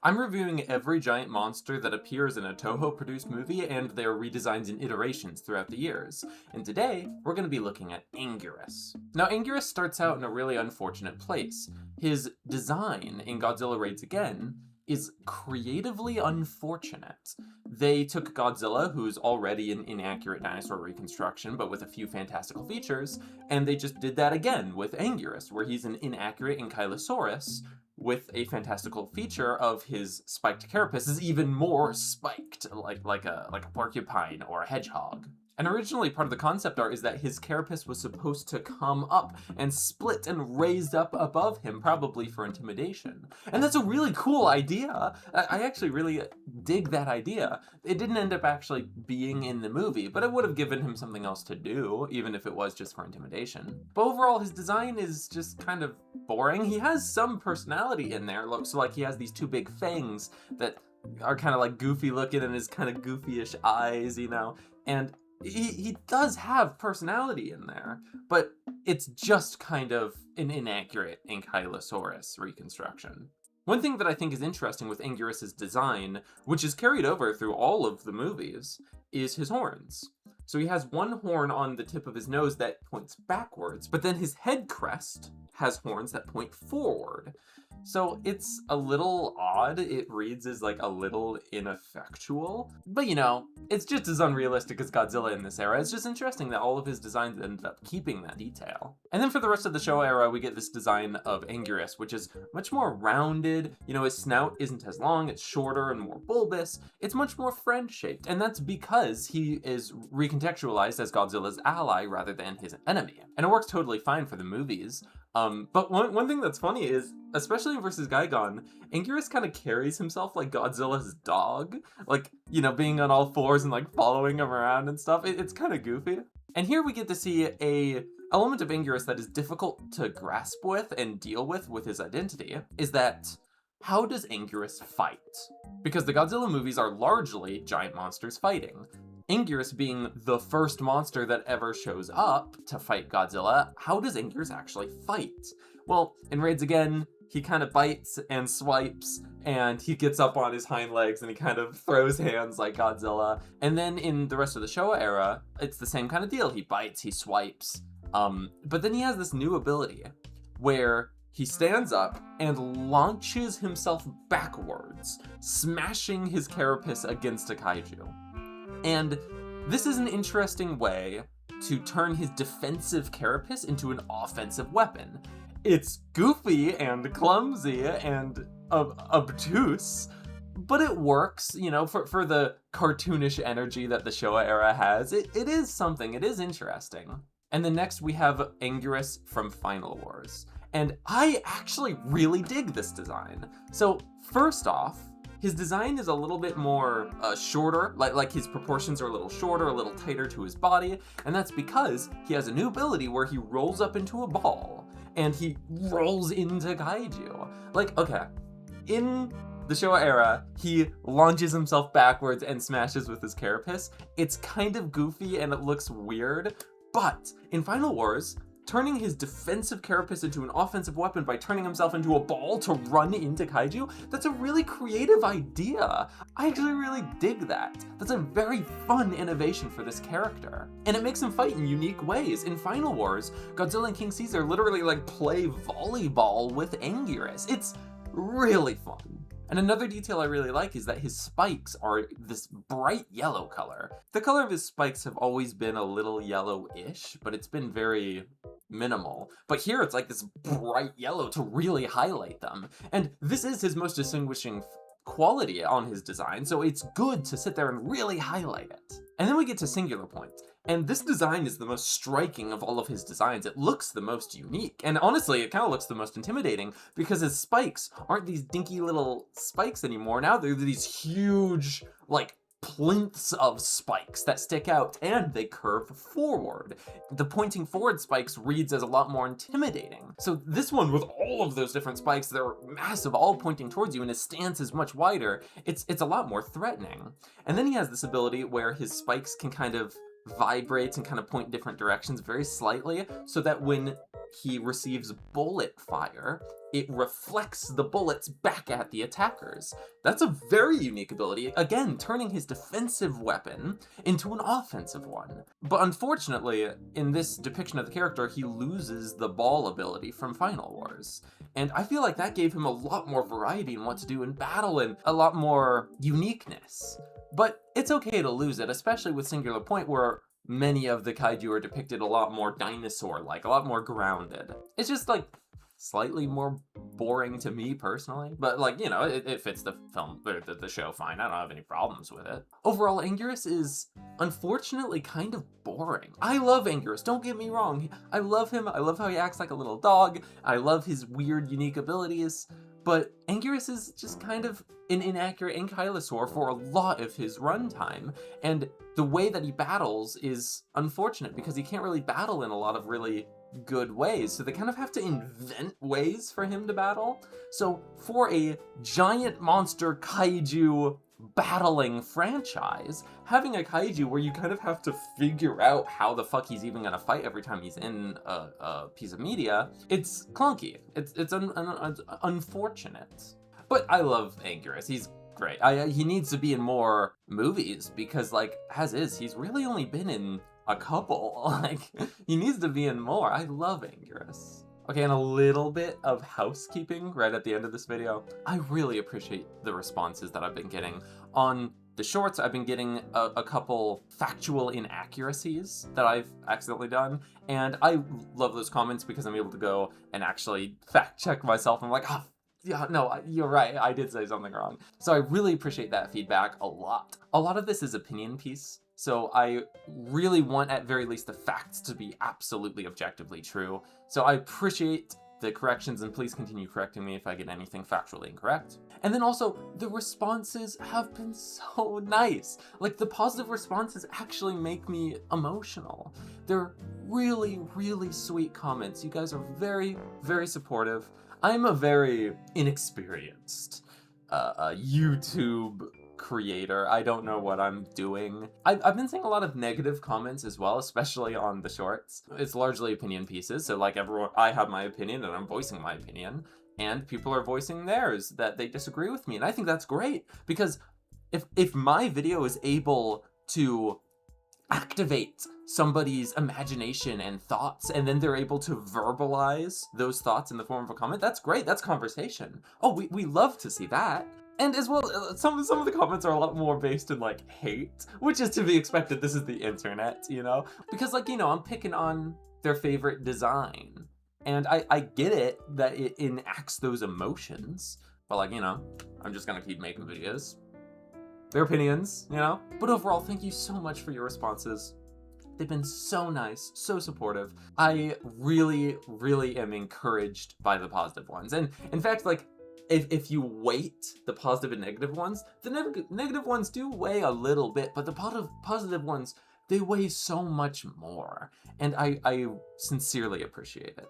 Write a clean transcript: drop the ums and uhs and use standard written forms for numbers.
I'm reviewing every giant monster that appears in a Toho-produced movie and their redesigns and iterations throughout the years. And today, we're going to be looking at Anguirus. Now, Anguirus starts out in a really unfortunate place. His design in Godzilla Raids Again is creatively unfortunate. They took Godzilla, who's already an inaccurate dinosaur reconstruction, but with a few fantastical features, and they just did that again with Anguirus, where he's an inaccurate Ankylosaurus, with a fantastical feature of his spiked carapace is even more spiked, like a porcupine or a hedgehog. And originally part of the concept art is that his carapace was supposed to come up and split and raised up above him, probably for intimidation. And that's a really cool idea. I actually really dig that idea. It didn't end up actually being in the movie, but it would have given him something else to do, even if it was just for intimidation. But overall, his design is just kind of boring. He has some personality in there. So like he has these two big fangs that are kind of like goofy looking and his kind of goofy-ish eyes, you know? And he does have personality in there, but it's just kind of an inaccurate Ankylosaurus reconstruction. One thing that I think is interesting with Anguirus' design, which is carried over through all of the movies, is his horns. So he has one horn on the tip of his nose that points backwards, but then his head crest has horns that point forward. So it's a little odd. It reads as like a little ineffectual, but you know, it's just as unrealistic as Godzilla in this era. It's just interesting that all of his designs ended up keeping that detail. And then for the rest of the Showa era, we get this design of Anguirus, which is much more rounded. You know, his snout isn't as long, it's shorter and more bulbous. It's much more friend-shaped, and that's because he is recontextualized as Godzilla's ally rather than his enemy. And it works totally fine for the movies. But one thing that's funny is, especially in vs. Gigan, Anguirus kind of carries himself like Godzilla's dog. Like, you know, being on all fours and like following him around and stuff. It's kind of goofy. And here we get to see a element of Anguirus that is difficult to grasp with and deal with his identity, is that how does Anguirus fight? Because the Godzilla movies are largely giant monsters fighting. Anguirus being the first monster that ever shows up to fight Godzilla, how does Anguirus actually fight? Well, in Raids Again, he kind of bites and swipes, and he gets up on his hind legs and he kind of throws hands like Godzilla. And then in the rest of the Showa era, it's the same kind of deal. He bites, he swipes, but then he has this new ability where he stands up and launches himself backwards, smashing his carapace against a kaiju. And this is an interesting way to turn his defensive carapace into an offensive weapon. It's goofy and clumsy and obtuse, but it works, you know, for the cartoonish energy that the Showa era has. It is something, it is interesting. And then next we have Anguirus from Final Wars. And I actually really dig this design. So first off, his design is a little bit more shorter, like his proportions are a little shorter, a little tighter to his body, and that's because he has a new ability where he rolls up into a ball, and he rolls into kaiju. Like, okay, in the Showa era, he launches himself backwards and smashes with his carapace. It's kind of goofy and it looks weird, but in Final Wars, turning his defensive carapace into an offensive weapon by turning himself into a ball to run into kaiju, that's a really creative idea. I actually really dig that. That's a very fun innovation for this character. And it makes him fight in unique ways. In Final Wars, Godzilla and King Caesar literally like play volleyball with Anguirus. It's really fun. And another detail I really like is that his spikes are this bright yellow color. The color of his spikes have always been a little yellow-ish, but it's been very minimal. But here it's like this bright yellow to really highlight them. And this is his most distinguishing quality on his design, so it's good to sit there and really highlight it. And then we get to Singular Point. And this design is the most striking of all of his designs. It looks the most unique. And honestly, it kind of looks the most intimidating because his spikes aren't these dinky little spikes anymore. Now they're these huge, like, plinths of spikes that stick out and they curve forward. The pointing forward spikes reads as a lot more intimidating. So this one with all of those different spikes, they're massive, all pointing towards you, and his stance is much wider. It's a lot more threatening. And then he has this ability where his spikes can kind of vibrate and kind of point in different directions very slightly, so that when he receives bullet fire, it reflects the bullets back at the attackers. That's a very unique ability, again, turning his defensive weapon into an offensive one. But unfortunately, in this depiction of the character, he loses the ball ability from Final Wars. And I feel like that gave him a lot more variety in what to do in battle and a lot more uniqueness. But it's okay to lose it, especially with Singular Point, where many of the kaiju are depicted a lot more dinosaur-like, a lot more grounded. It's just, like, slightly more boring to me personally, but, like, you know, it fits the film, or the show fine. I don't have any problems with it. Overall, Anguirus is unfortunately kind of boring. I love Anguirus, don't get me wrong. I love him, I love how he acts like a little dog, I love his weird, unique abilities, but Anguirus is just kind of an inaccurate ankylosaur for a lot of his runtime, and the way that he battles is unfortunate because he can't really battle in a lot of really good ways, so they kind of have to invent ways for him to battle. So for a giant monster kaiju battling franchise, having a kaiju where you kind of have to figure out how the fuck he's even gonna fight every time he's in a piece of media, it's clunky. It's unfortunate. But I love Anguirus. He's great. He needs to be in more movies because, like, as is, he's really only been in a couple. Like, he needs to be in more. I love Anguirus. Okay, and a little bit of housekeeping right at the end of this video. I really appreciate the responses that I've been getting. On the shorts, I've been getting a couple factual inaccuracies that I've accidentally done, and I love those comments because I'm able to go and actually fact check myself. I'm like, oh, yeah, no, you're right, I did say something wrong. So I really appreciate that feedback a lot. A lot of this is opinion piece, so I really want at very least the facts to be absolutely objectively true. So I appreciate the corrections, and please continue correcting me if I get anything factually incorrect. And then also, the responses have been so nice. Like, the positive responses actually make me emotional. They're really, really sweet comments. You guys are very, very supportive. I'm a very inexperienced YouTube creator. I don't know what I'm doing. I've been seeing a lot of negative comments as well, especially on the shorts. It's largely opinion pieces, so like everyone, I have my opinion and I'm voicing my opinion, and people are voicing theirs that they disagree with me, and I think that's great, because if my video is able to activate somebody's imagination and thoughts, and then they're able to verbalize those thoughts in the form of a comment, that's great, that's conversation. Oh, we love to see that. And as well, some of the comments are a lot more based in, like, hate, which is to be expected. This is the internet, you know? Because, like, you know, I'm picking on their favorite design, and I get it that it enacts those emotions, but, like, you know, I'm just gonna keep making videos. Their opinions, you know? But overall, thank you so much for your responses. They've been so nice, so supportive. I really, really am encouraged by the positive ones. And in fact, like, if you weight the positive and negative ones, the negative ones do weigh a little bit, but the positive ones, they weigh so much more. And I sincerely appreciate it.